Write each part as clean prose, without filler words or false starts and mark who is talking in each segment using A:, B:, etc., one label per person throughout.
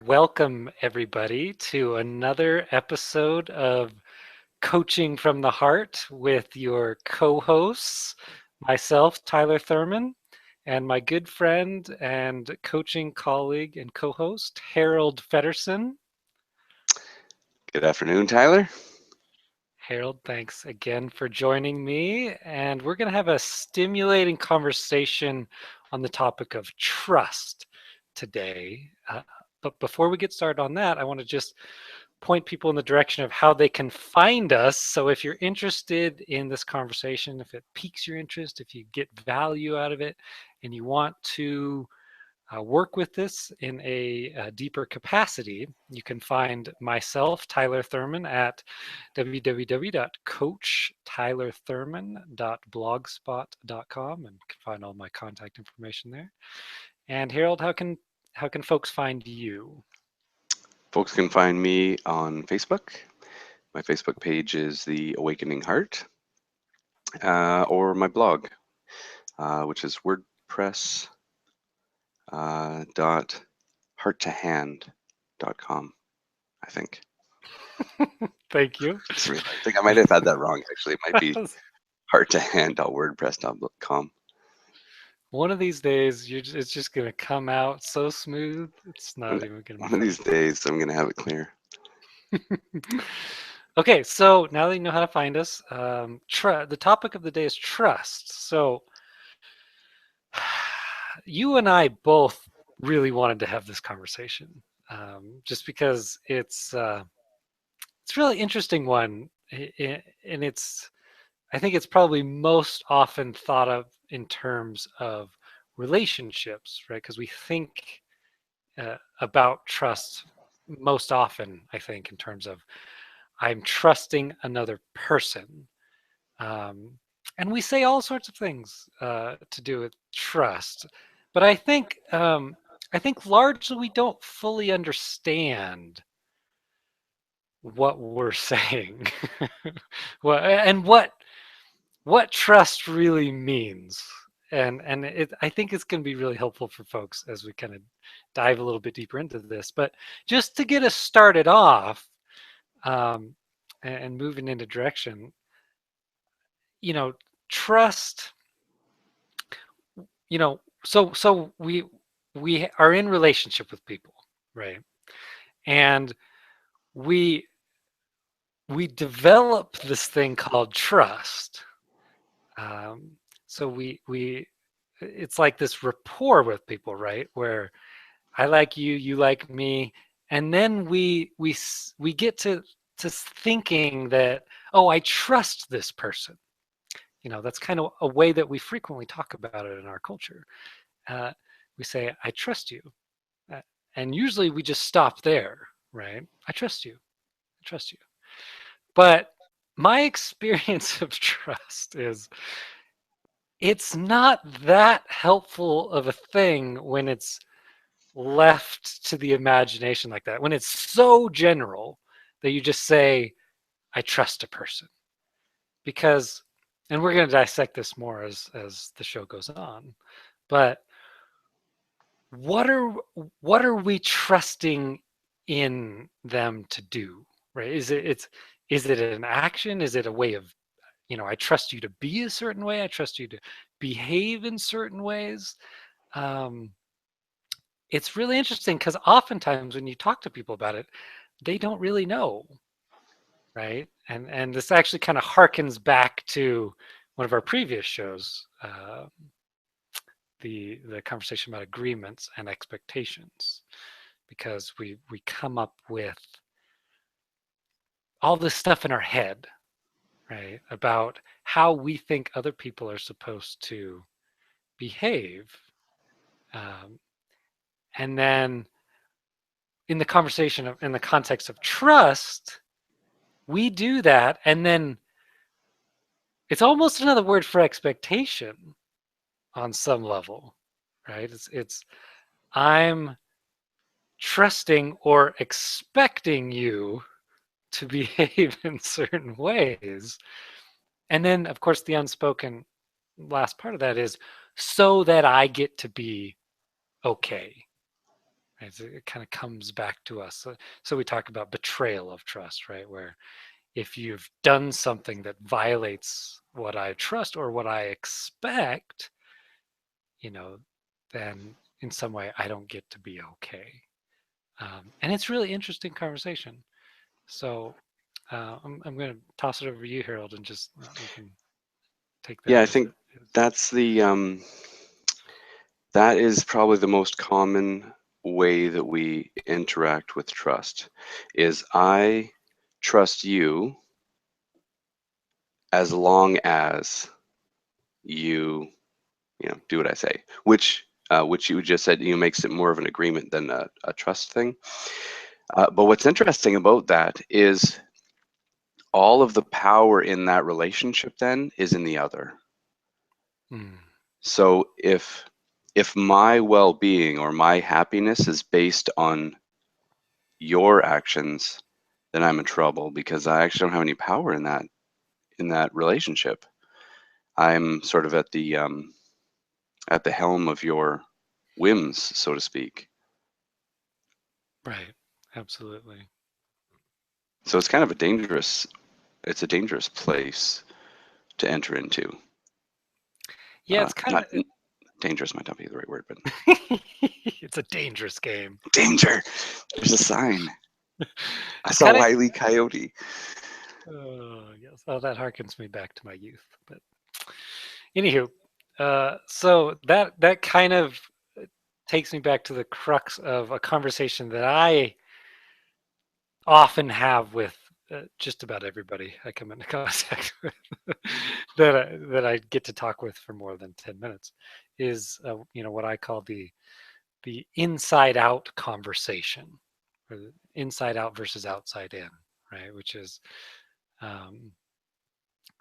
A: welcome everybody to another episode of Coaching from the Heart with your co-hosts, myself, Tyler Thurman, and my good friend and coaching colleague and co-host, Harold Feddersen.
B: Good afternoon, Tyler.
A: Harold, thanks again for joining me. And we're going to have a stimulating conversation on the topic of trust today. But before we get started on that, I want to just point people in the direction of how they can find us. So if you're interested in this conversation, if it piques your interest, if you get value out of it, and you want to work with this in a deeper capacity, you can find myself, Tyler Thurman, at www.coachtylerthurman.blogspot.com, and can find all my contact information there. And Harold, how can folks find you?
B: Folks can find me on Facebook. My Facebook page is The Awakening Heart, or my blog, which is WordPress dot hearttohand.com, I think.
A: Thank you.
B: I think I might have had that wrong, actually. It might be hearttohand.wordpress.com.
A: One of these days, it's just going to come out so smooth, it's
B: One
A: not even going to be
B: one of these
A: funny.
B: days, I'm going to have it clear.
A: Okay, so now that you know how to find us, the topic of the day is trust. So you and I both really wanted to have this conversation, just because it's a really interesting one, and I think it's probably most often thought of in terms of relationships, right? Because we think about trust most often, I think, in terms of I'm trusting another person. Um, and we say all sorts of things to do with trust, but I think largely we don't fully understand what we're saying, and what trust really means. And I think it's going to be really helpful for folks as we kind of dive a little bit deeper into this. But just to get us started off, um, and moving into direction, you know, trust, so we are in relationship with people, right? And we we develop this thing called trust. Um, so we it's like this rapport with people, right? Where I like you, you like me, and then we get to thinking that, oh, I trust this person. That's kind of a way that we frequently talk about it in our culture. Uh, we say, I trust you. Uh, and usually we just stop there, right? I trust you. I trust you. But my experience of trust is it's not that helpful of a thing when it's left to the imagination like that. When it's so general that you just say, I trust a person. Because, and we're going to dissect this more as the show goes on, but what are what are we trusting in them to do, right? Is it an action? Is it a way of, I trust you to be a certain way, I trust you to behave in certain ways? um, it's really interesting because oftentimes when you talk to people about it, they don't really know, right? And this actually kind of harkens back to one of our previous shows, the conversation about agreements and expectations, because we come up with all this stuff in our head, right, about how we think other people are supposed to behave. um, and then in the context of trust, we do that, and then it's almost another word for expectation on some level, right? It's I'm trusting or expecting you to behave in certain ways. And then, of course, the unspoken last part of that is so that I get to be okay, right? So it kind of comes back to us. So we talk about betrayal of trust, right? Where if you've done something that violates what I trust or what I expect, you know, then in some way I don't get to be okay. And it's really interesting conversation. So I'm going to toss it over to you, Harold, and just you can take
B: Yeah,
A: that
B: I
A: as
B: think
A: it is.
B: that's the that is probably the most common way that we interact with trust is I trust you as long as you do what I say, which you just said makes it more of an agreement than a trust thing. But what's interesting about that is all of the power in that relationship then is in the other.
A: Mm,
B: So if my well-being or my happiness is based on your actions, then I'm in trouble because I actually don't have any power in that relationship. I'm sort of at the helm of your whims, so to speak.
A: right. Absolutely.
B: So it's a dangerous place to enter into.
A: Yeah, it's kind
B: Not
A: of
B: dangerous might not be the right word, but
A: it's a dangerous game.
B: danger. There's a sign. I
A: It's
B: saw
A: kind of
B: Wile E. Coyote.
A: yes. Oh, that harkens me back to my youth. But anywho, so that kind of takes me back to the crux of a conversation that I often have with just about everybody I come into contact with that I get to talk with for more than 10 minutes is what I call the inside out conversation, or the inside out versus outside in, right? Which is um,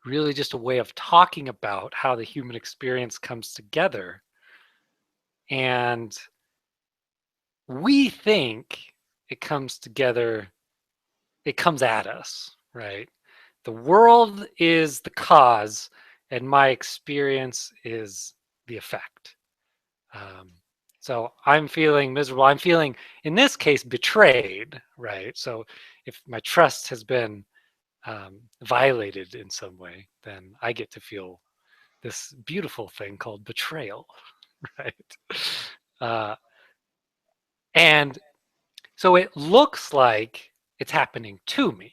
A: really just a way of talking about how the human experience comes together. And we think it comes together, it comes at us, right? The world is the cause, and my experience is the effect. Um, so I'm feeling miserable. I'm feeling, in this case, betrayed, right? So if my trust has been violated in some way, then I get to feel this beautiful thing called betrayal, right? Uh, and so it looks like it's happening to me,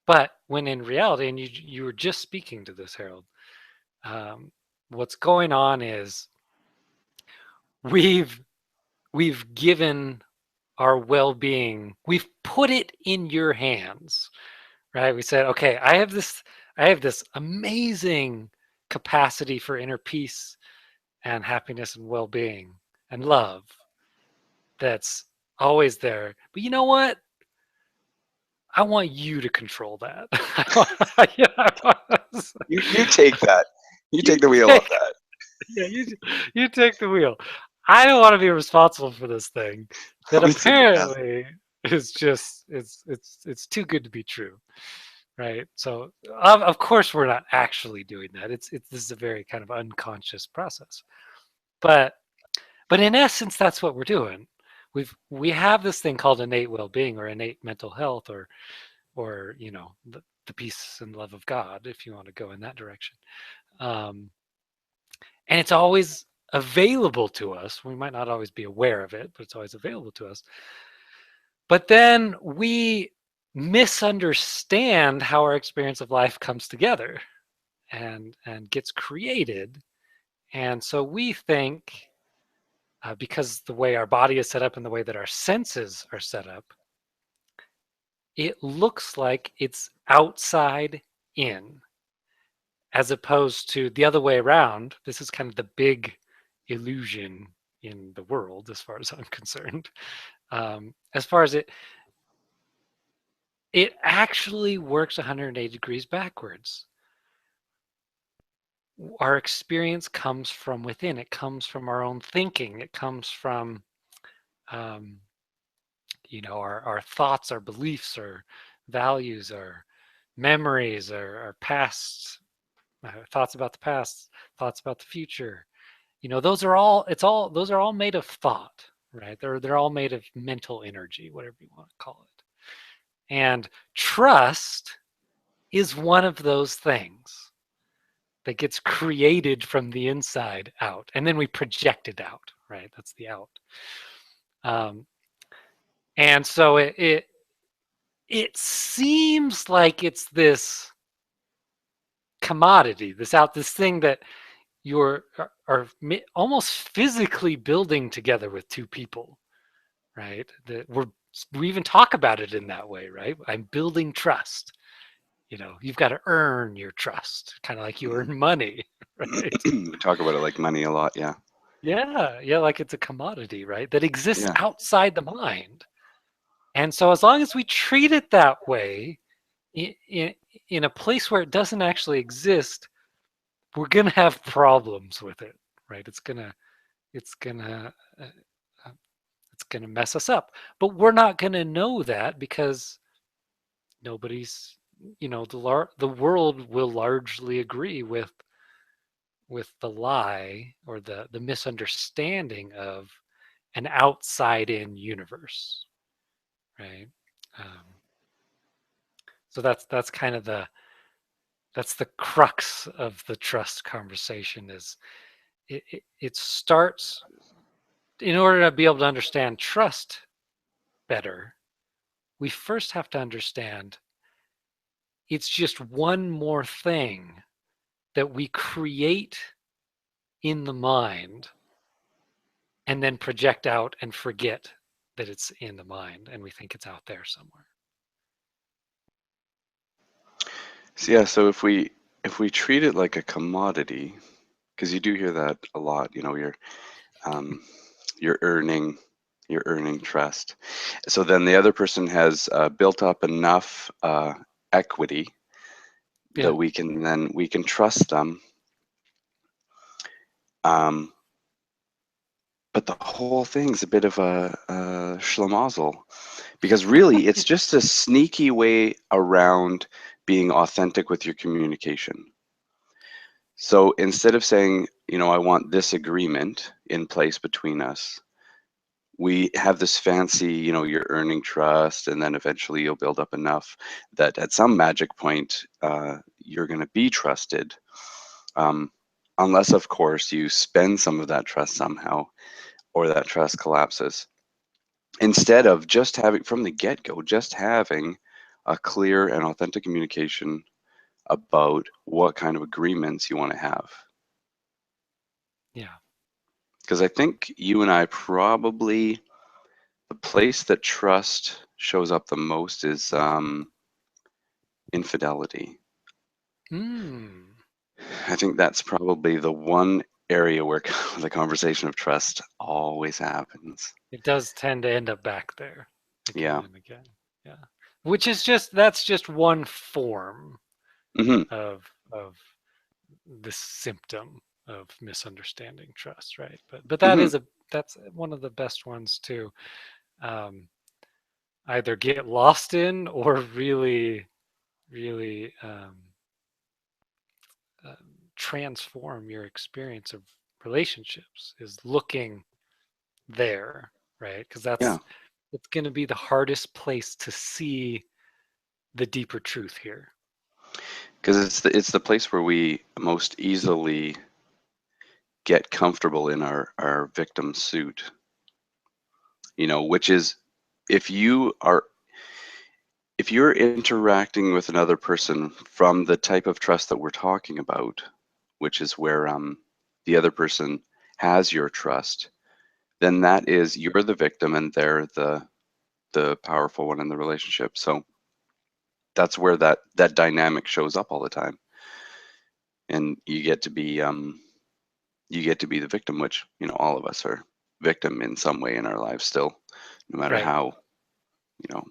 A: but when in reality, and you were just speaking to this, Harold, um, what's going on is we've we've given our well-being, we've put it in your hands, right? We said, okay, I have this amazing capacity for inner peace and happiness and well-being and love that's always there. But you know what? I want you to control that.
B: You take that. You
A: you
B: take the wheel of
A: take,
B: that.
A: yeah, you take the wheel. I don't want to be responsible for this thing that
B: Let me take the path.
A: apparently is just it's too good to be true, right? So of course we're not actually doing that. It's this is a very kind of unconscious process, but in essence that's what we're doing. We have this thing called innate well-being or innate mental health or the peace and love of God, if you want to go in that direction. Um, and it's always available to us. We might not always be aware of it, but it's always available to us. But then we misunderstand how our experience of life comes together and gets created. And so we think, because the way our body is set up and the way that our senses are set up, it looks like it's outside in, as opposed to the other way around. This is kind of the big illusion in the world, as far as I'm concerned. As far as it actually works 180 degrees backwards. Our experience comes from within. It comes from our own thinking. It comes from um, our thoughts, our beliefs, our values, our memories, our past thoughts about the past, thoughts about the future. Those are all made of thought. right? They're all made of mental energy, whatever you want to call it. And trust is one of those things that gets created from the inside out, and then we project it out, right? That's the out. Um, and so it seems like it's this commodity, this thing that you're are almost physically building together with two people, right? That we even talk about it in that way, right? I'm building trust. You've got to earn your trust, kind of like you earn money, right?
B: We talk about it like money a lot. Yeah.
A: Yeah, like it's a commodity, right? That exists
B: Yeah.
A: outside the mind. And so as long as we treat it that way, in, in a place where it doesn't actually exist, we're gonna have problems with it, right? It's gonna uh, uh, it's gonna mess us up. But we're not gonna know that because nobody's, the world will largely agree with the lie or the misunderstanding of an outside in universe, right? Um, so that's kind of that's the crux of the trust conversation. Is it starts, in order to be able to understand trust better, we first have to understand it's just one more thing that we create in the mind and then project out and forget that it's in the mind and we think it's out there somewhere.
B: So yeah, so if we treat it like a commodity, because you do hear that a lot, um, you're earning you're earning trust. So then the other person has built up enough equity
A: Yeah.
B: that we can trust them. Um, but the whole thing's a bit of a schlemazel, because really it's just a sneaky way around being authentic with your communication. So instead of saying, I want this agreement in place between us, we have this fancy, you're earning trust, and then eventually you'll build up enough that at some magic point, you're going to be trusted. Um, Unless, of course, you spend some of that trust somehow, or that trust collapses. Instead of just having, from the get go, just having a clear and authentic communication about what kind of agreements you want to have.
A: Yeah.
B: Because I think you and I probably, the place that trust shows up the most is infidelity.
A: Mm.
B: I think that's probably the one area where the conversation of trust always happens.
A: It does tend to end up back there again
B: Yeah.
A: and again. Yeah. Which is that's just one form
B: Hmm.
A: of this symptom of misunderstanding trust, right? But
B: Hmm.
A: that's one of the best ones to um, either get lost in or really uh, transform your experience of relationships, is looking there, right? Because
B: Yeah.
A: it's going to be the hardest place to see the deeper truth here.
B: Because it's the place where we most easily get comfortable in our victim suit, which is, if you are if you're interacting with another person from the type of trust that we're talking about, which is where the other person has your trust, then that is, you're the victim and they're the powerful one in the relationship. So that's where that dynamic shows up all the time, and you get to be the victim, which all of us are victim in some way in our lives still, no matter
A: Right.
B: how you know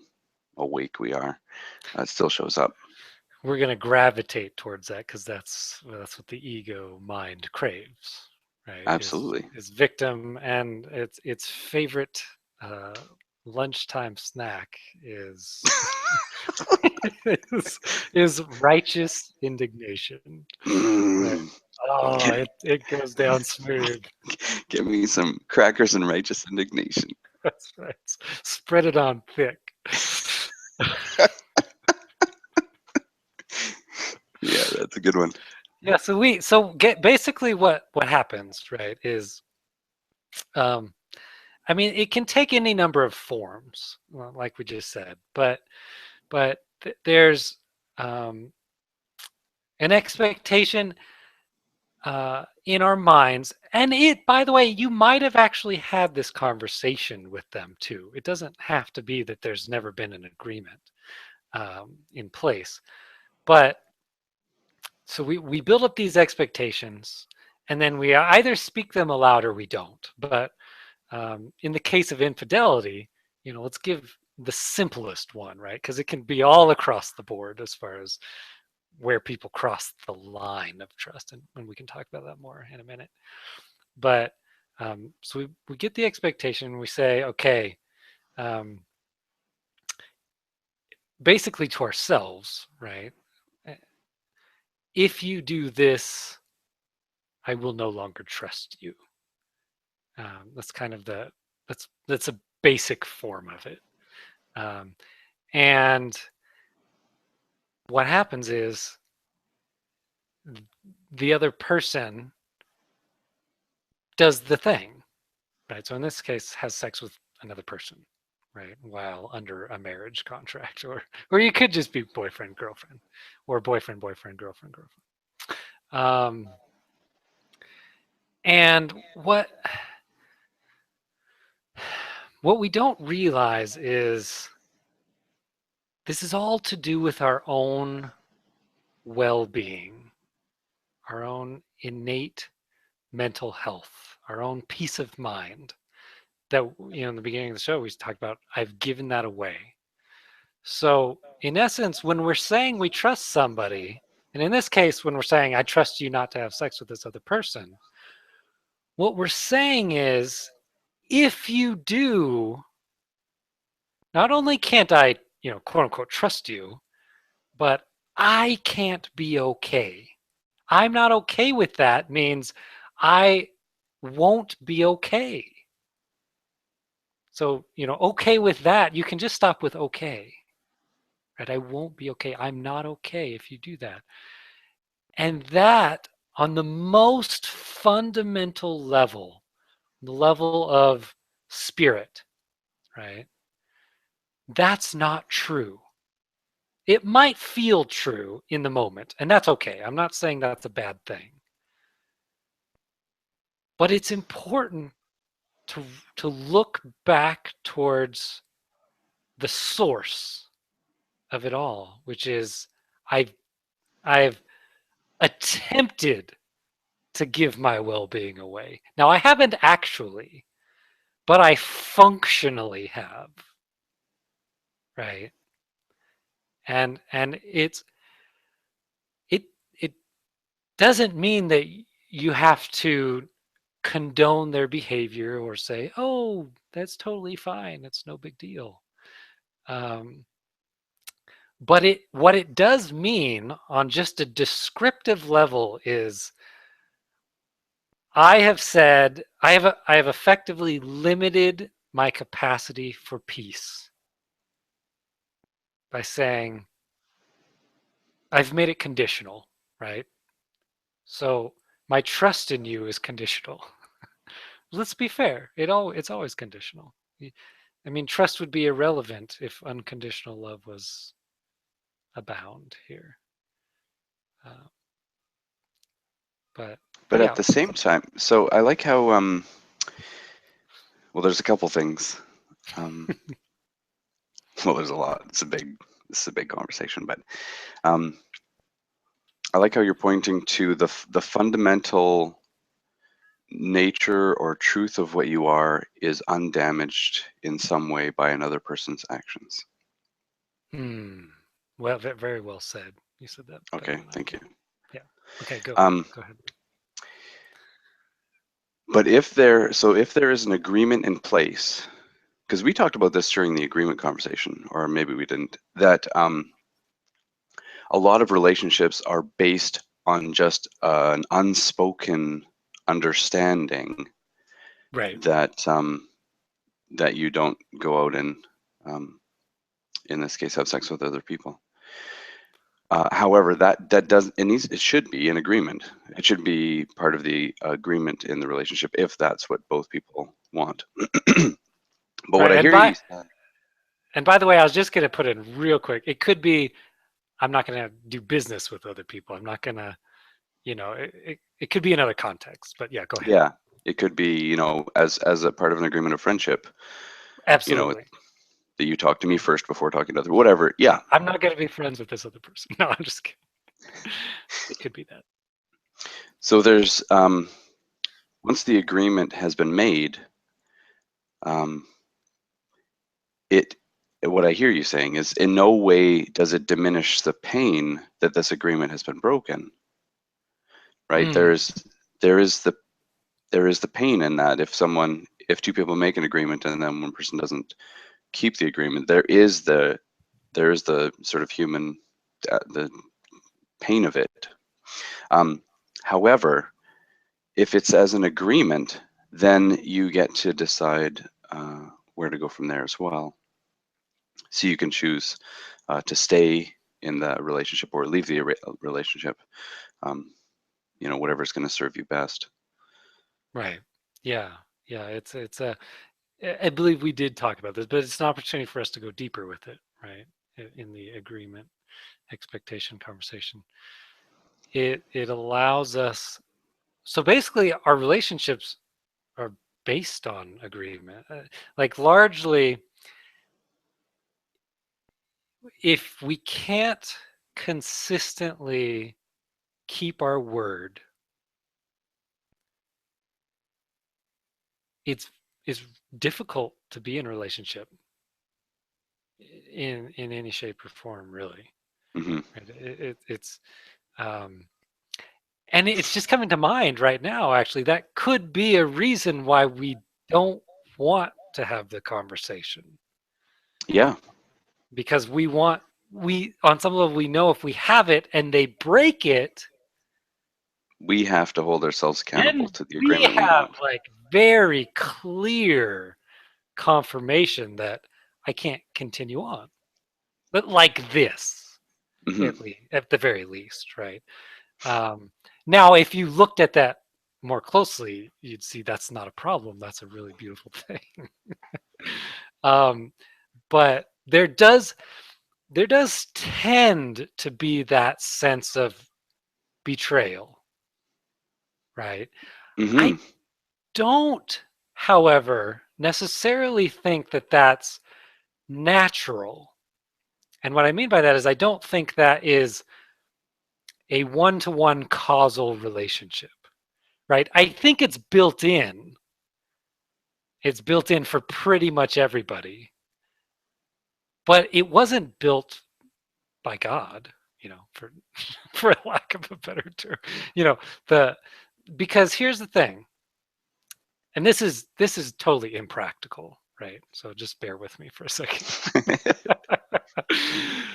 B: awake we are. It still shows up.
A: We're going to gravitate towards that because that's what the ego mind craves, right?
B: Absolutely.
A: Is victim, and its favorite uh, lunchtime snack is is, is righteous indignation, right?
B: Mm.
A: Oh, it goes down smooth.
B: Give me some crackers and righteous indignation.
A: That's right. Spread it on thick.
B: Yeah, that's a good one.
A: Yeah, basically what happens, right, is I mean, it can take any number of forms, like we just said, but there's an expectation in our minds, and by the way, you might have actually had this conversation with them too. It doesn't have to be that there's never been an agreement in place, but so we build up these expectations, and then we either speak them aloud or we don't. But in the case of infidelity, let's give the simplest one, right? Because it can be all across the board as far as where people cross the line of trust, and we can talk about that more in a minute. But so we get the expectation, we say, okay, basically to ourselves, right? If you do this, I will no longer trust you. That's kind of that's a basic form of it. And what happens is the other person does the thing, right? So in this case, has sex with another person, right? While under a marriage contract, or you could just be boyfriend girlfriend, or boyfriend girlfriend girlfriend. And what we don't realize is this is all to do with our own well-being, our own innate mental health, our own peace of mind. That, in the beginning of the show, we talked about, I've given that away. So in essence, when we're saying we trust somebody, and in this case, when we're saying, I trust you not to have sex with this other person, what we're saying is, if you do, not only can't I, quote unquote, trust you, but I can't be okay. I'm not okay with that means I won't be okay. So, okay with that, you can just stop with okay, right? I won't be okay. I'm not okay if you do that. And that, on the most fundamental level, the level of spirit, right? That's not true. It might feel true in the moment, and that's okay. I'm not saying that's a bad thing. But it's important to look back towards the source of it all, which is I've I've attempted to give my well-being away. Now I haven't actually, but I functionally have, right? And it it doesn't mean that you have to condone their behavior or say, oh, that's totally fine, it's no big deal. But what it does mean on just a descriptive level is I have said I have effectively limited my capacity for peace by saying I've made it conditional, right? So my trust in you is conditional. Let's be fair. It's always conditional. I mean, trust would be irrelevant if unconditional love was abound here. Uh, but
B: At
A: yeah.
B: the same time, so I like how well, there's a couple things. Well, there's a lot. This is a big conversation, but I like how you're pointing to the fundamental nature or truth of what you are is undamaged in some way by another person's actions.
A: Well, very well said. You said that better
B: Okay,
A: than I
B: thank
A: did.
B: you.
A: Yeah. Okay, go ahead.
B: But if there is an agreement in place, because we talked about this during the agreement conversation, or maybe we didn't, that a lot of relationships are based on just an unspoken understanding
A: Right.
B: that that you don't go out and in this case have sex with other people. However, that does it should be an agreement. It should be part of the agreement in the relationship if that's what both people want. But what
A: Right.
B: I hear you say,
A: And by the way, I was just going to put in real quick. It could be I'm not going to do business with other people. I'm not going to, it could be another context. But yeah, go ahead.
B: yeah, it could be, as a part of an agreement of friendship, you know,
A: Absolutely.
B: that you talk to me first before talking to other, whatever. Yeah.
A: I'm not going to be friends with this other person. No, I'm just kidding. It could be that.
B: So there's once the agreement has been made, um, it what I hear you saying is in no way does it diminish the pain that this agreement has been broken, right?
A: Mm,
B: There is the there is the pain in that if two people make an agreement and then one person doesn't keep the agreement, there is the sort of human the pain of it. Um, However, if it's as an agreement, then you get to decide where to go from there as well. So you can choose to stay in the relationship or leave the relationship. Um, whatever's going to serve you best.
A: right. Yeah. Yeah. It's a, I believe we did talk about this, but it's an opportunity for us to go deeper with it, right? In the agreement expectation conversation. It allows us, so basically our relationships are based on agreement. Like largely, if we can't consistently keep our word, it's it's difficult to be in a relationship in any shape or form, really.
B: Hmm.
A: Right? Um, and it's just coming to mind right now. Actually, that could be a reason why we don't want to have the conversation,
B: Yeah,
A: because we on some level we know if we have it and they break it,
B: we have to hold ourselves accountable
A: then
B: to the
A: we
B: agreement we
A: have
B: want.
A: like very clear confirmation that I can't continue on. But like this,
B: Hmm.
A: at the very least, right? Um, Now, if you looked at that more closely, you'd see that's not a problem. That's a really beautiful thing. um, but there does tend to be that sense of betrayal, right?
B: Hmm.
A: I don't, however, necessarily think that that's natural. And what I mean by that is I don't think that is a one-to-one causal relationship, right? I think it's built in. It's built in for pretty much everybody, but it wasn't built by God, for for lack of a better term. You know, the because here's the thing, and this is totally impractical, right? So just bear with me for a second.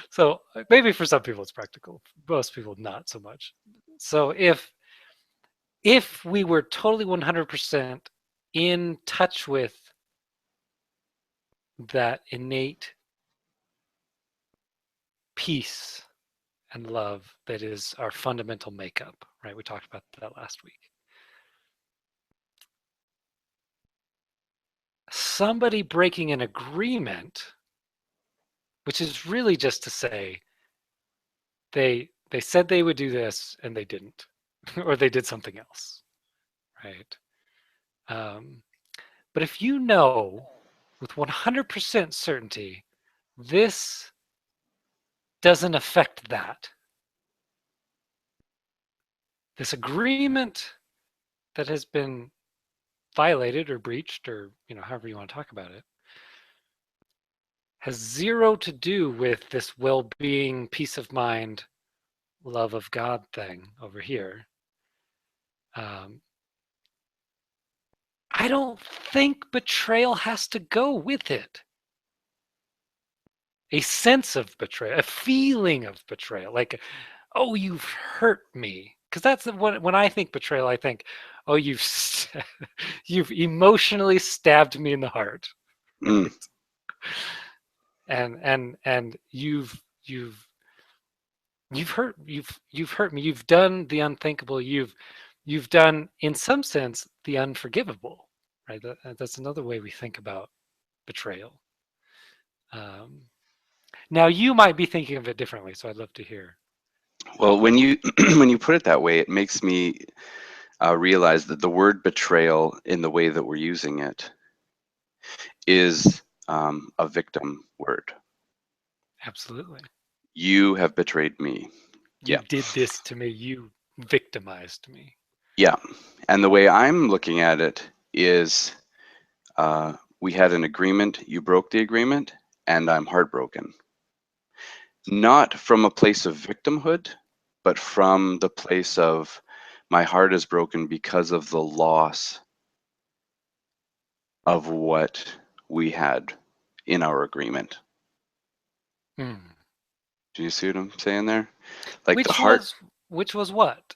A: So maybe for some people it's practical, most people not so much. So if we were totally 100% in touch with that innate peace and love that is our fundamental makeup, right? We talked about that last week. Somebody breaking an agreement, which is really just to say they said they would do this and they didn't, or they did something else, right? Um, but if you know with 100% certainty this doesn't affect that, this agreement that has been violated or breached, or however you want to talk about it, has zero to do with this well-being, peace of mind, love of God thing over here. um, I don't think betrayal has to go with it. A sense of betrayal, a feeling of betrayal, like, oh, you've hurt me. Because that's when I think betrayal, I think, oh, you've you've emotionally stabbed me in the heart,
B: Mm.
A: right? And you've hurt me. You've done the unthinkable. You've done, in some sense, the unforgivable, right? That's another way we think about betrayal. Um, Now you might be thinking of it differently, so I'd love to hear.
B: Well, when you when you put it that way, it makes me realize that the word betrayal, in the way that we're using it, is a victim word.
A: Absolutely.
B: You have betrayed me.
A: You
B: Yeah,
A: did this to me. You victimized me.
B: yeah. And the way I'm looking at it is, we had an agreement. You broke the agreement, and I'm heartbroken. Not from a place of victimhood, but from the place of my heart is broken because of the loss of what we had in our agreement.
A: Hmm.
B: Do you see what I'm saying there? Like the
A: Which
B: heart.
A: was which was what,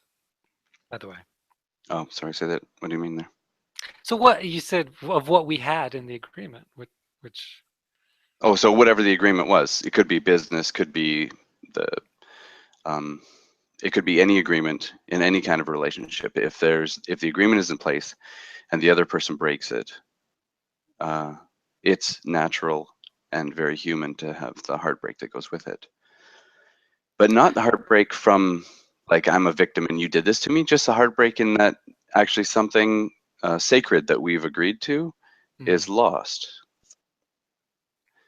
A: by the way?
B: Oh, sorry, say that. What do you mean there?
A: So what you said of what we had in the agreement, which
B: Oh, so whatever the agreement was, it could be business, could be the, um, it could be any agreement in any kind of relationship. If the agreement is in place and the other person breaks it, uh, it's natural and very human to have the heartbreak that goes with it. But not the heartbreak from, like, I'm a victim and you did this to me, just the heartbreak in that actually something sacred that we've agreed to is
A: hmm,
B: lost.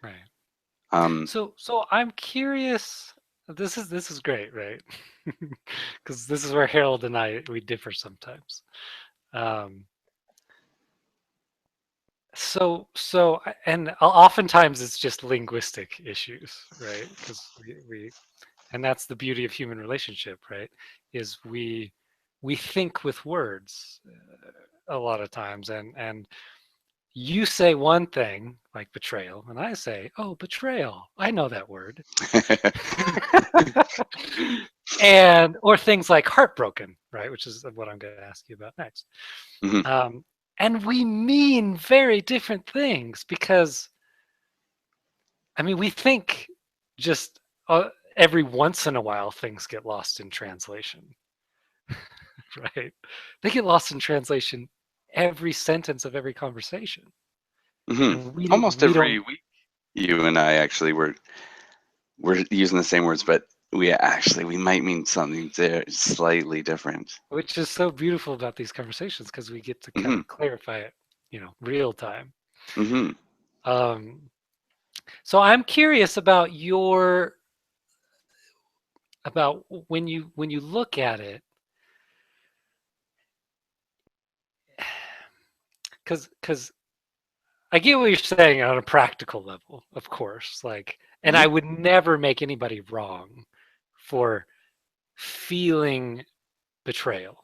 A: right.
B: Um,
A: So I'm curious. This is great, right? Because this is where Harold and I we differ sometimes. Um, and oftentimes it's just linguistic issues, right? Because we and that's the beauty of human relationship, right? Is we think with words a lot of times, and you say one thing like betrayal, and I say, oh, betrayal. I know that word. And or things like heartbroken, right? Which is what I'm going to ask you about next.
B: mhm.
A: Um, and we mean very different things because I mean we think just every once in a while things get lost in translation, right? They get lost in translation every sentence of every conversation,
B: Hmm.
A: and
B: Almost
A: we
B: every
A: don't.
B: week, you and I actually we're using the same words, but we might mean something there slightly different.
A: Which is so beautiful about these conversations because we get to kind
B: Hmm.
A: of clarify it, real time.
B: Hmm.
A: Um, so I'm curious about about when you look at it, because I get what you're saying on a practical level, of course. Like, and
B: Hmm.
A: I would never make anybody wrong for feeling betrayal,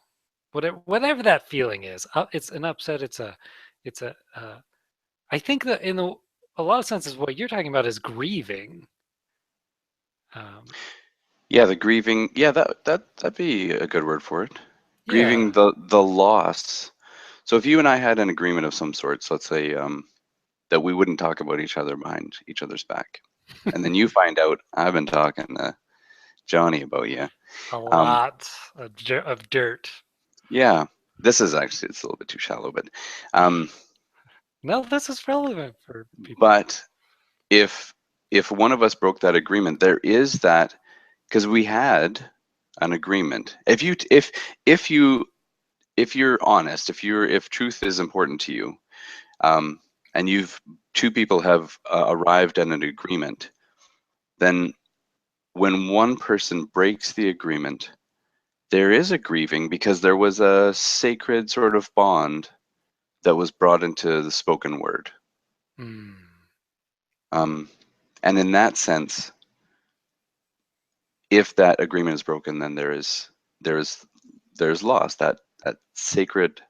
A: whatever that feeling is. It's an upset. It's a. I think that in a lot of senses, what you're talking about is grieving. Um,
B: Yeah, the grieving. Yeah, that'd be a good word for it. Grieving
A: yeah.
B: the loss. So if you and I had an agreement of some sort, so let's say that we wouldn't talk about each other behind each other's back, and then you find out I've been talking to Johnny about you.
A: A
B: Um,
A: lot of dirt.
B: yeah, this is actually, it's a little bit too shallow, um,
A: No, this is relevant for people.
B: but if one of us broke that agreement, there is that, because we had an agreement. If you if you're honest, if truth is important to you, um, and two people have arrived at an agreement, then when one person breaks the agreement, there is a grieving because there was a sacred sort of bond that was brought into the spoken word.
A: Mm.
B: Um, and in that sense, if that agreement is broken, then there is there's loss. That sacred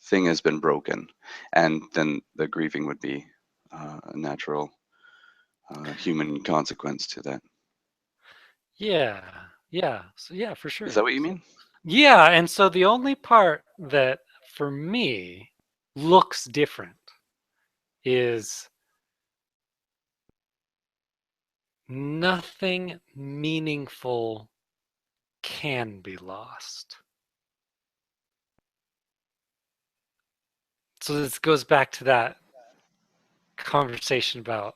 B: thing has been broken, and then the grieving would be a natural human consequence to that.
A: Yeah, yeah, so yeah, for
B: Is
A: sure.
B: that what you
A: So
B: mean?
A: yeah, and so the only part that for me looks different is nothing meaningful can be lost. So this goes back to that conversation about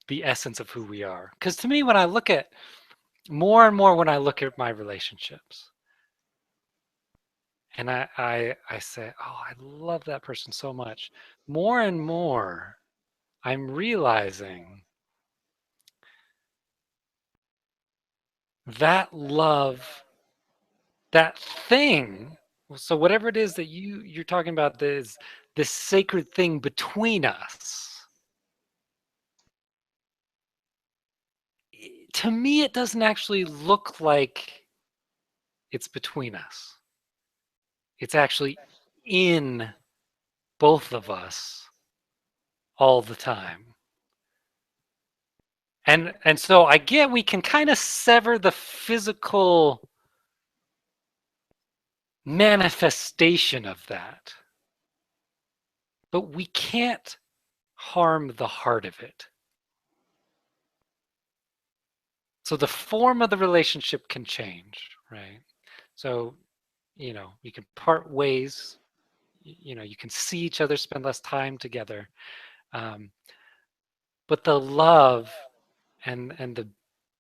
A: the essence of who we are. Because to me, when I look at more and more when I look at my relationships, and I say, oh, I love that person so much. More and more, I'm realizing that love, that thing. So whatever it is that you're talking about, this sacred thing between us. To me, it doesn't actually look like it's between us. It's actually in both of us all the time. And so I get we can kind of sever the physical manifestation of that, but we can't harm the heart of it. So the form of the relationship can change, right? So, you can part ways, you can see each other, spend less time together. Um, but the love and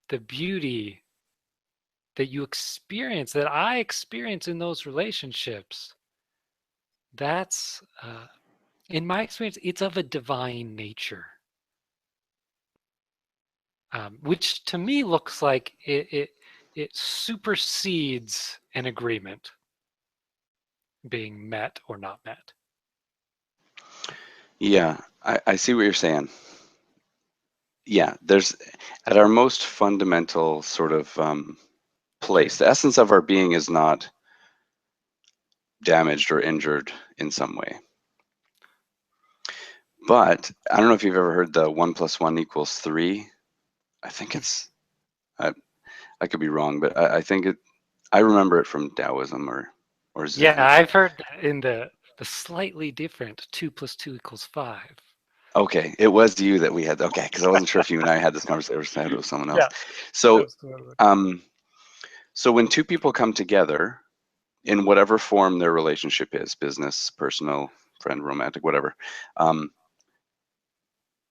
A: the beauty that you experience, that I experience in those relationships, that's in my experience, it's of a divine nature, which to me looks like it supersedes an agreement being met or not met.
B: Yeah, I see what you're saying. Yeah, there's at our most fundamental sort of place, the essence of our being is not damaged or injured in some way. But I don't know if you've ever heard the 1 + 1 = 3. I think I, I could be wrong, but I think I remember it from Taoism or
A: Yeah,
B: Zen.
A: I've heard that in the slightly different 2 + 2 = 5.
B: Okay, it was you that we had. Okay, because I wasn't sure if you and I had this conversation or if I had it with someone else.
A: Yeah,
B: So,
A: absolutely.
B: um, so when two people come together in whatever form their relationship is, business, personal, friend, romantic, whatever,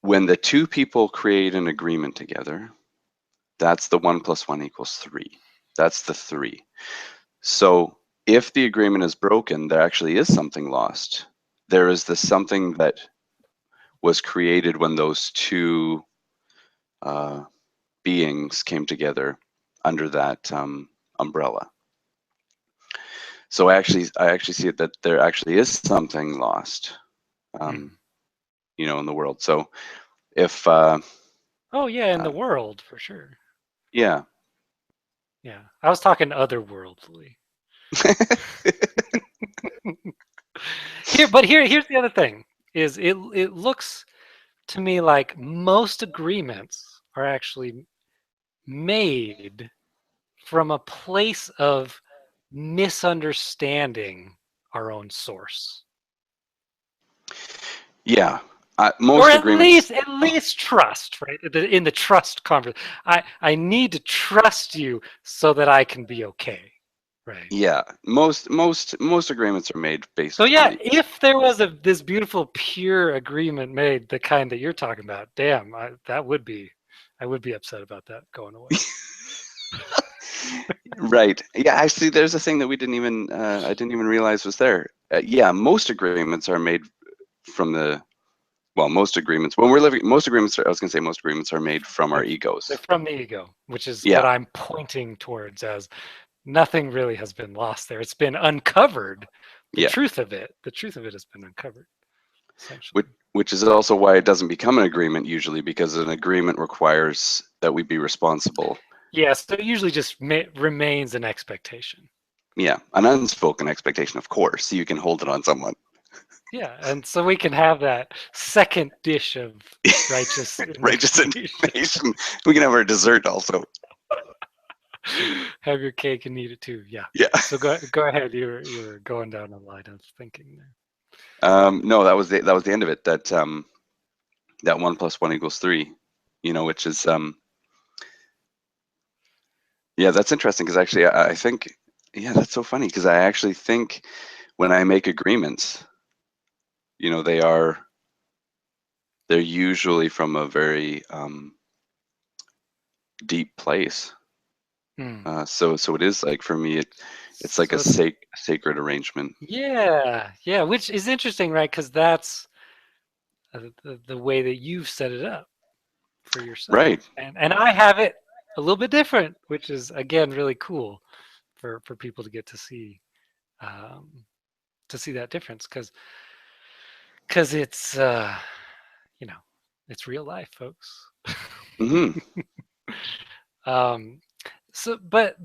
B: when the two people create an agreement together, that's the 1 + 1 = 3. That's the 3. So if the agreement is broken, there actually is something lost. There is the something that was created when those two beings came together under that umbrella. So I actually see it that there actually is something lost, um,
A: Mm.
B: in the world. So if
A: Oh yeah, in the
B: uh,
A: world for sure.
B: yeah,
A: Yeah, I was talking otherworldly. Here's the other thing: is it looks to me like most agreements are actually made from a place of misunderstanding our own source,
B: yeah,
A: or
B: most
A: at
B: agreements.
A: least trust, right? In the trust conversation, I need to trust you so that I can be okay, right?
B: Yeah, most agreements are made based
A: So
B: on
A: yeah, if there was this beautiful pure agreement made, the kind that you're talking about, damn, I would be upset about that going away.
B: right. Yeah, actually, there's a thing that we didn't even I didn't even realize was there. Yeah, most agreements are made from the well, most agreements when we're living. Most agreements are, I was going to say most agreements are made from our
A: They're
B: egos.
A: from the ego, which is what
B: Yeah,
A: I'm pointing towards as nothing really has been lost there. It's been uncovered.
B: yeah.
A: The truth of it has been uncovered,
B: Which
A: essentially.
B: which is also why it doesn't become an agreement usually because an agreement requires that we be responsible.
A: Yeah, so it usually just remains an expectation.
B: Yeah, an unspoken expectation, of course. So you can hold it on someone.
A: Yeah, and so we can have that second dish of righteous
B: Righteous
A: indignation.
B: indignation. We can have our dessert also.
A: Have your cake and eat it too. Yeah.
B: Yeah.
A: So go ahead. You were going down a line of thinking there.
B: No, that was the end of it. That 1 + 1 = 3. Which is yeah, that's interesting because actually I think yeah, that's so funny because I actually think when I make agreements, they they're usually from a very deep place.
A: Hmm.
B: So it is like for me, it's like a
A: So it's
B: sacred arrangement.
A: yeah, which is interesting, right? Because that's the way that you've set it up for yourself,
B: Right.
A: and I have it a little bit different, which is again really cool for people um, to see that difference because it's you know it's real life, folks.
B: Hmm.
A: um, so, but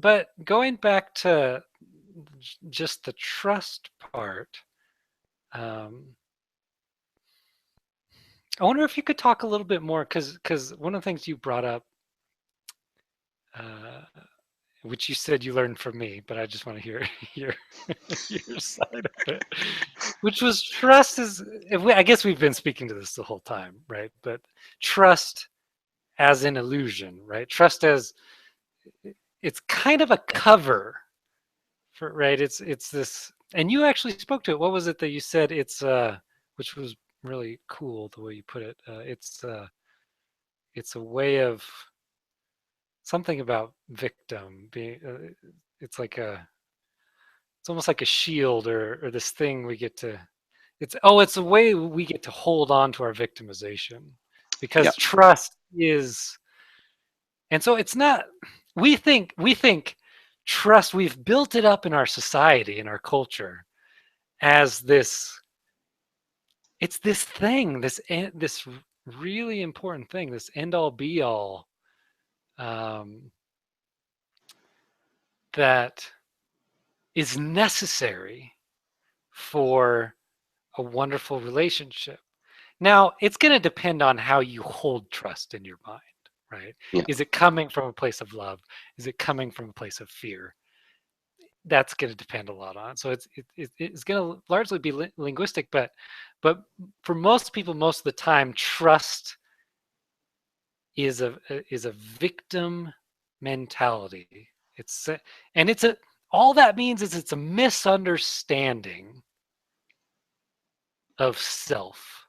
A: going back to just the trust part, um, I wonder if you could talk a little bit more because one of the things you brought up, uh, which you said you learned from me, but I just want to hear your your side of it, which was trust is. I guess we've been speaking to this the whole time, right? But trust as an illusion, right? Trust as it's kind of a cover for right. It's this, and you actually spoke to it. What was it that you said? It's which was really cool the way you put it. It's a way of something about victim being. It's like it's almost like a shield or this thing we get to. It's a way we get to hold on to our victimization
B: Yeah.
A: because trust is, and so it's not. We think trust. We've built it up in our society, in our culture, as this. It's this thing, this really important thing, this end all be all, um, that is necessary for a wonderful relationship. Now, it's going to depend on how you hold trust in your mind, right?
B: Yeah.
A: Is it coming from a place of love? Is it coming from a place of fear? That's going to depend a lot on. So it's going to largely be linguistic, but for most people, most of the time, trust is a victim mentality. And it's a all that means is it's a misunderstanding of self.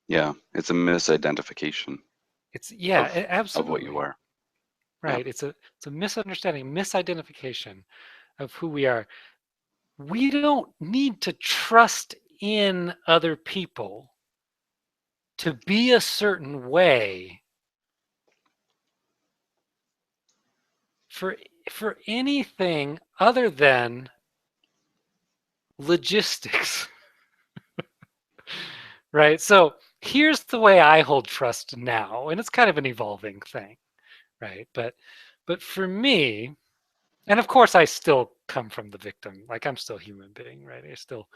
B: Yeah. It's a misidentification
A: It's yeah,
B: of what you
A: absolutely.
B: are. Yeah.
A: Right. It's a misunderstanding, misidentification of who we are. We don't need to trust in other people to be a certain way for for anything other than logistics. Right? So here's the way I hold trust now, and it's kind of an evolving thing, right? But for me, and of course I still come from the victim, like I'm still a human being, right? I still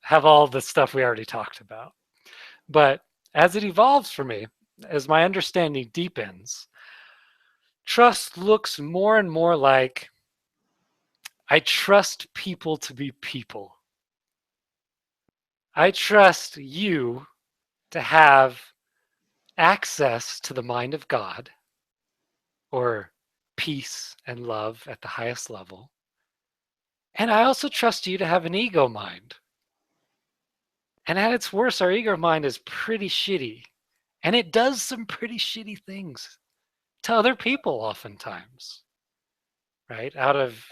A: have all the stuff we already talked about. But as it evolves for me, as my understanding deepens, trust looks more and more like I trust people to be people. I trust you to have access to the mind of God or peace and love at the highest level. And I also trust you to have an ego mind. And at its worst, our ego mind is pretty shitty. And it does some pretty shitty things to other people oftentimes, right? Out of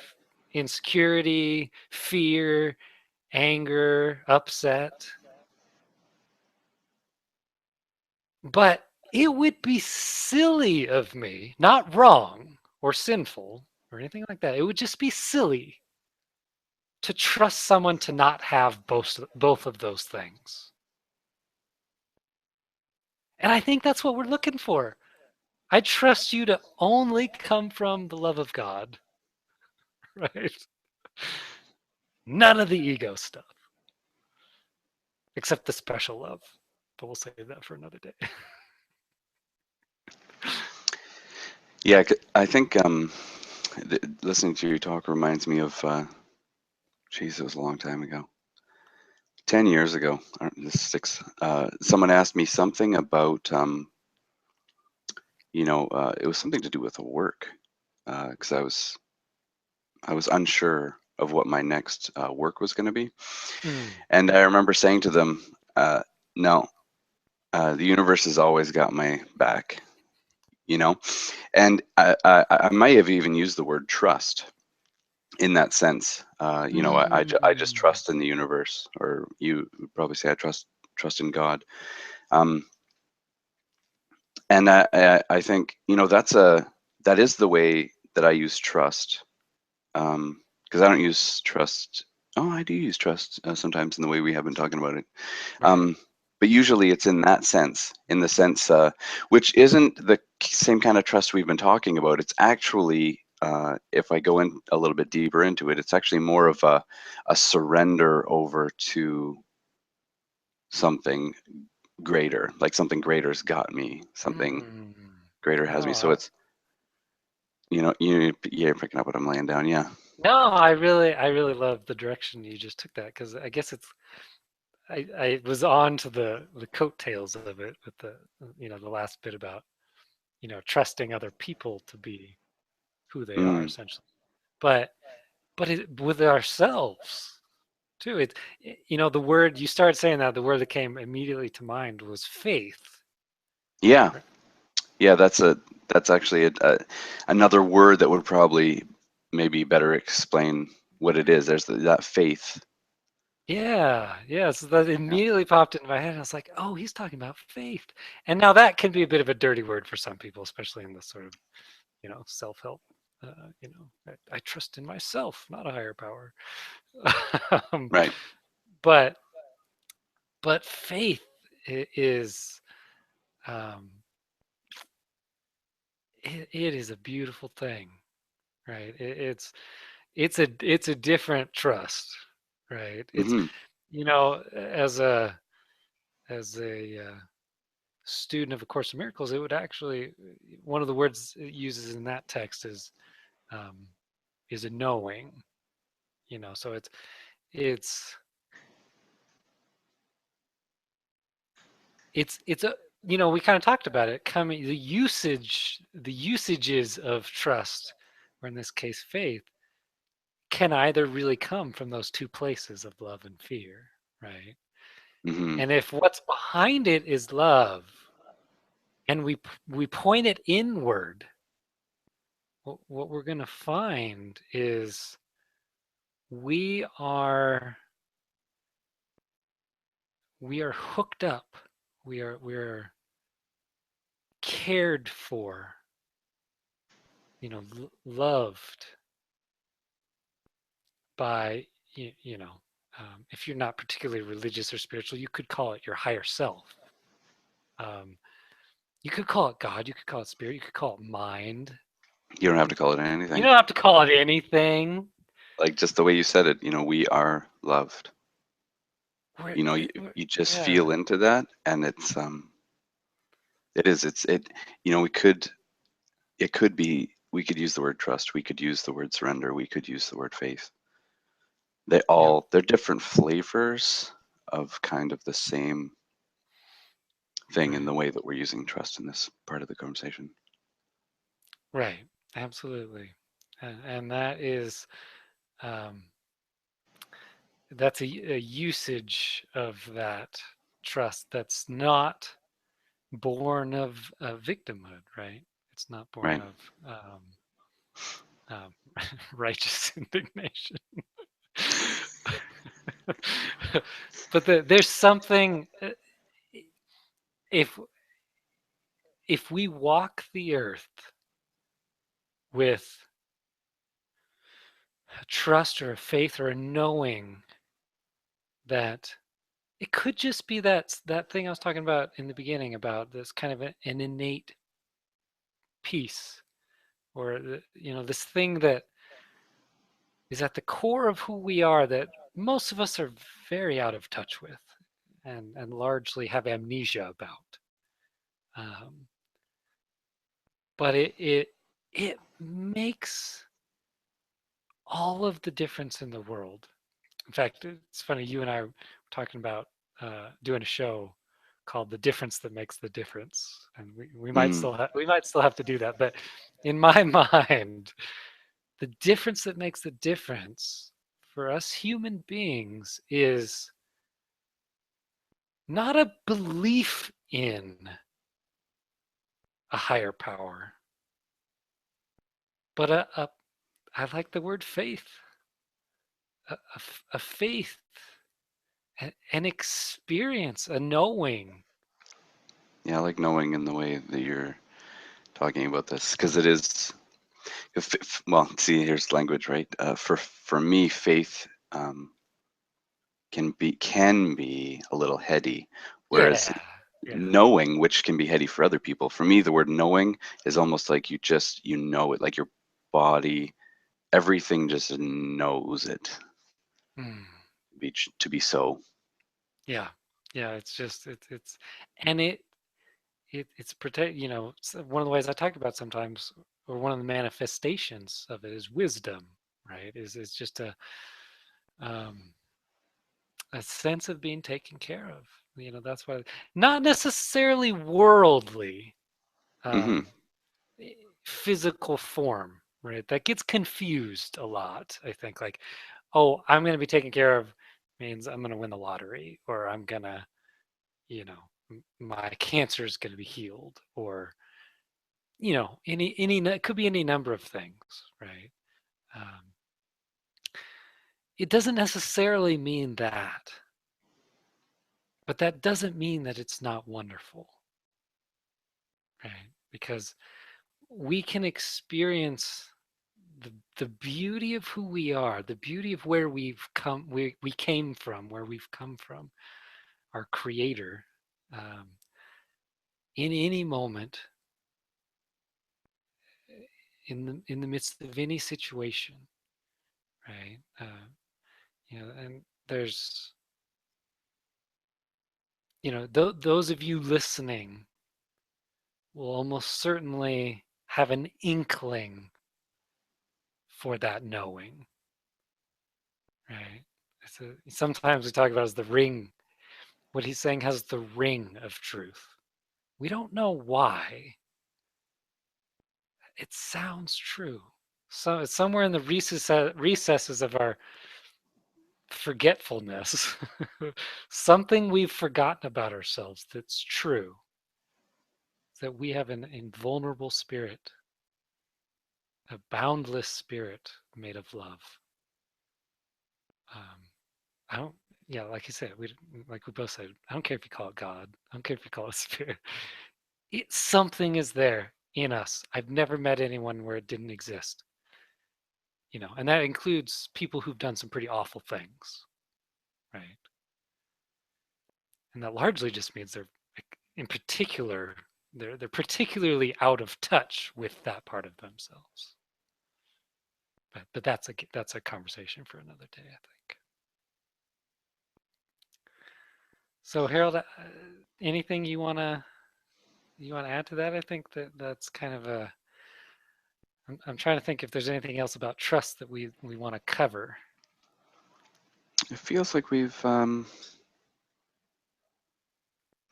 A: insecurity, fear, anger, upset. But it would be silly of me, not wrong or sinful or anything like that. It would just be silly to trust someone to not have both of those things. And I think that's what we're looking for. I trust you to only come from the love of God, right? None of the ego stuff, except the special love. But we'll save that for another day.
B: Yeah, I think listening to you talk reminds me of, geez, it was a long time ago. 10 years ago, this six, someone asked me something about, it was something to do with work, because I was unsure of what my next work was going to be.
A: Mm.
B: And I remember saying to them, no, the universe has always got my back, you know? And I might have even used the word trust in that sense. I just
A: Mm.
B: trust in the universe, or you would probably say I trust in God. Um, and I think, that is the way that I use trust. Because I don't use trust. Oh, I do use trust sometimes in the way we have been talking about it.
A: Right.
B: Um, but usually it's in that sense, which isn't the same kind of trust we've been talking about. It's actually, if I go in a little bit deeper into it, it's actually more of a surrender over to something greater, like something greater's got me, something
A: Mm.
B: greater has me.
A: No,
B: So it's, you're picking up what I'm laying down. Yeah.
A: no, I really love the direction you just took that, because I guess I was on to the coattails of it with the last bit about trusting other people to be who they are
B: Mm.
A: essentially, but with ourselves too. The word you started saying, that the word that came immediately to mind was faith.
B: Yeah.
A: Right?
B: Yeah, that's actually another word that would probably maybe better explain what it is. There's that faith.
A: Yeah, yeah. So that
B: Yeah.
A: immediately popped into my head. And I was like, oh, he's talking about faith. And now that can be a bit of a dirty word for some people, especially in the sort of self-help. I trust in myself, not a higher power. um,
B: Right.
A: but faith is um, it is a beautiful thing, right? It's a different trust, right? It's
B: Hmm.
A: as a student of A Course in Miracles, it would actually, one of the words it uses in that text um, is a knowing. So it's it's a we kind of talked about it, coming the usages of trust, or in this case faith, can either really come from those two places of love and fear, right?
B: Hmm.
A: And if what's behind it is love, and we point it inward, what we're going to find is we are we are hooked up, we're cared for, loved by, if you're not particularly religious or spiritual, you could call it your higher self. um, you could call it God, you could call it spirit, you could call it mind.
B: You don't have to call it
A: You
B: anything.
A: don't have to call it anything.
B: Like just the way you said it, we are loved.
A: we're,
B: You just
A: yeah.
B: feel into that, and it is, we could, we could use the word trust, we could use the word surrender, we could use the word faith.
A: Yep.
B: They're different flavors of kind of the same thing in
A: Right.
B: the way that we're using trust in this part of the conversation.
A: Right. Absolutely. And um, that's a usage of that trust that's not born of victimhood, right? It's not born
B: Right.
A: of um, righteous indignation. But there's something, if we walk the earth with a trust or a faith or a knowing that it could just be that thing I was talking about in the beginning, about this kind of an innate peace, or this thing that is at the core of who we are, that most of us are very out of touch with, and largely have amnesia about. Um, but it makes all of the difference in the world. In fact, it's funny, you and I were talking about doing a show called "The Difference That Makes the Difference," and
B: Mm,
A: we might still have to do that. But in my mind, the difference that makes the difference for us human beings is not a belief in a higher power, but I like the word faith, a faith, an experience, a knowing.
B: yeah, I like knowing in the way that you're talking about this because it is. Well, see, here's language, right? For me, faith can be a little heady, whereas
A: Yeah, yeah.
B: knowing, which can be heady for other people, for me, the word knowing is almost like you know it, like your body, everything just knows it
A: Mm,
B: to be so.
A: yeah, yeah. It's just and it's protect. One of the ways I talk about sometimes, or one of the manifestations of it is wisdom, right? Is just um, a sense of being taken care of. That's why not necessarily worldly,
B: Hmm.
A: um, physical form, right? That gets confused a lot. I think like, oh, I'm going to be taken care of means I'm going to win the lottery, or I'm going to, you know, my cancer is going to be healed, or any it could be any number of things, right? Um, it doesn't necessarily mean that, but that doesn't mean that it's not wonderful, right? Because we can experience the beauty of who we are, the beauty of where we came from, where we've come from, our creator, um, in any moment, in the midst of any situation, right? And there's, those of you listening will almost certainly have an inkling for that knowing, right? Sometimes we talk about as the ring. What he's saying has the ring of truth. We don't know why. It sounds true. So it's somewhere in the recesses of our forgetfulness, something we've forgotten about ourselves that's true, that we have an invulnerable spirit, a boundless spirit made of love. Um, I don't, yeah, like you said, like we both said, I don't care if you call it God, I don't care if you call it spirit. Something is there in us. I've never met anyone where it didn't exist, and that includes people who've done some pretty awful things, right? And that largely just means they're, in particular, they're particularly out of touch with that part of themselves. But that's a conversation for another day, I think. So Harold, anything you wanna add to that? I think that's kind of a. I'm trying to think if there's anything else about trust that we want to cover.
B: It feels like it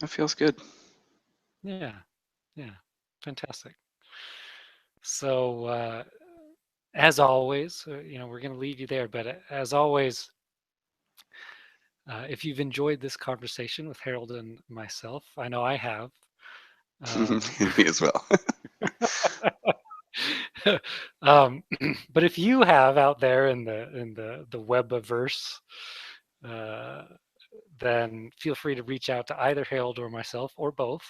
B: feels good.
A: Yeah, yeah, fantastic. So as always, we're going to leave you there. But as always, if you've enjoyed this conversation with Harold and myself, I know I have. Um,
B: Me as well.
A: um, but if you have out there in the webiverse, uh, then feel free to reach out to either Harold or myself or both.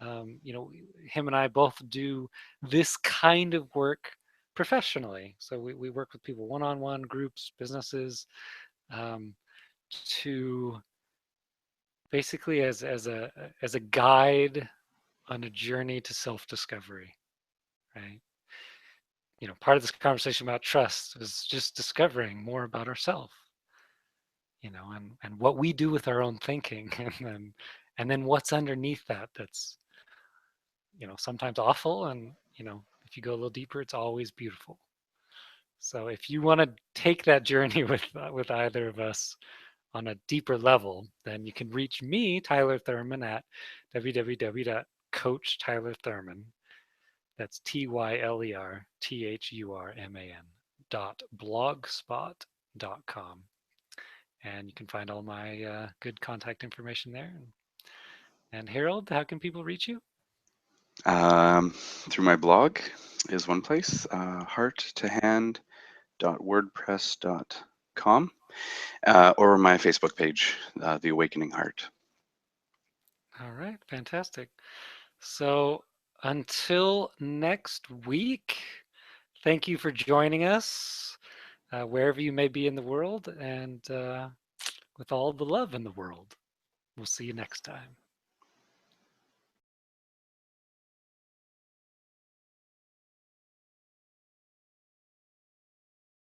A: Him and I both do this kind of work professionally. So we work with people one-on-one, groups, businesses, um, to basically as a guide on a journey to self-discovery, right? Part of this conversation about trust is just discovering more about ourselves, and what we do with our own thinking, and then what's underneath that, that's sometimes awful, and if you go a little deeper, it's always beautiful. So if you want to take that journey with either of us on a deeper level, then you can reach me, Tyler Thurman, at www.coachtylerthurman. That's tylerthurman.blogspot.com. And you can find all my good contact information there. And Harold, how can people reach you?
B: Through my blog is one place, heartttohand.wordpress.com, or my Facebook page, The Awakening Heart.
A: All right, fantastic. So until next week, thank you for joining us, wherever you may be in the world, and with all the love in the world. We'll see you next time.